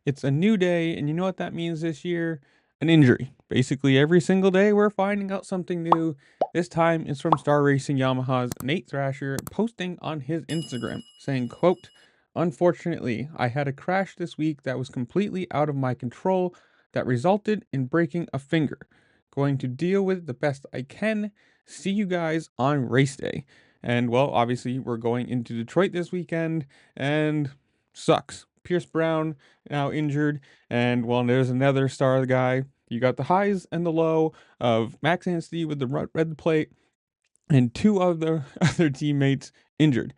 It's a new day, and you know what that means this year? An injury. Basically, every single day we're finding out something new. This time it's from Star Racing Yamaha's Nate Thrasher posting on his Instagram saying, quote, "Unfortunately, I had a crash this week that was completely out of my control that resulted in breaking a finger. Going to deal with it the best I can. See you guys on race day." And well, obviously, we're going into Detroit this weekend, and sucks. Pierce Brown now injured, and well, there's another star guy. You got the highs and the low of Max Anstey with the red plate, and two of the other teammates injured.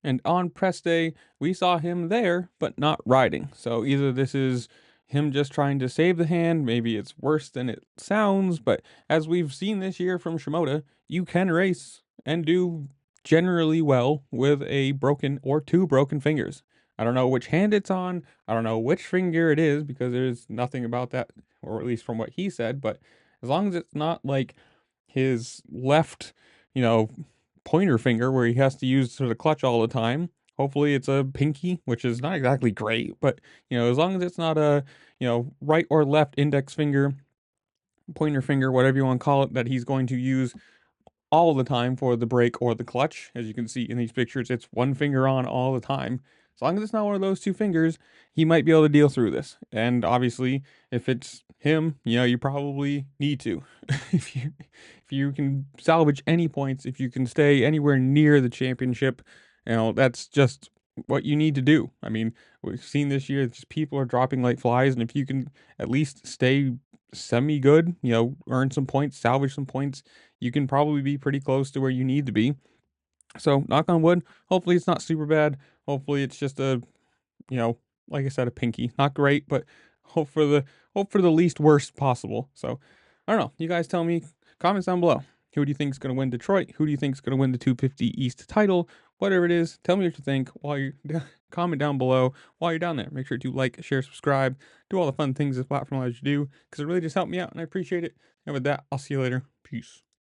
And on press day, we saw him there, but not riding. So either this is him just trying to save the hand, maybe it's worse than it sounds, but as we've seen this year from Shimoda, you can race and do generally well with a broken or two broken fingers. I don't know which hand it's on, I don't know which finger it is because there's nothing about that, or at least from what he said, but as long as it's not like his left, you know, pointer finger where he has to use for the clutch all the time. Hopefully it's a pinky, which is not exactly great, but as long as it's not a, right or left index finger, pointer finger, whatever you want to call it, that he's going to use all the time for the brake or the clutch. As you can see in these pictures, it's one finger on all the time. As long as it's not one of those two fingers, he might be able to deal through this. And obviously, if it's him, you probably need to. If you can salvage any points, if you can stay anywhere near the championship, that's just what you need to do. I mean, we've seen this year, just people are dropping like flies, and if you can at least stay semi good, earn some points, salvage some points, you can probably be pretty close to where you need to be. So, knock on wood, hopefully it's not super bad. Hopefully it's just a, you know, like I said, a pinky. Not great, but hope for the least worst possible. So, I don't know. You guys tell me, comments down below. Who do you think is going to win Detroit? Who do you think is going to win the 250 East title? Whatever it is, tell me what you think while you comment down below while you're down there. Make sure to like, share, subscribe, do all the fun things this platform allows you to do because it really just helped me out and I appreciate it. And with that, I'll see you later. Peace.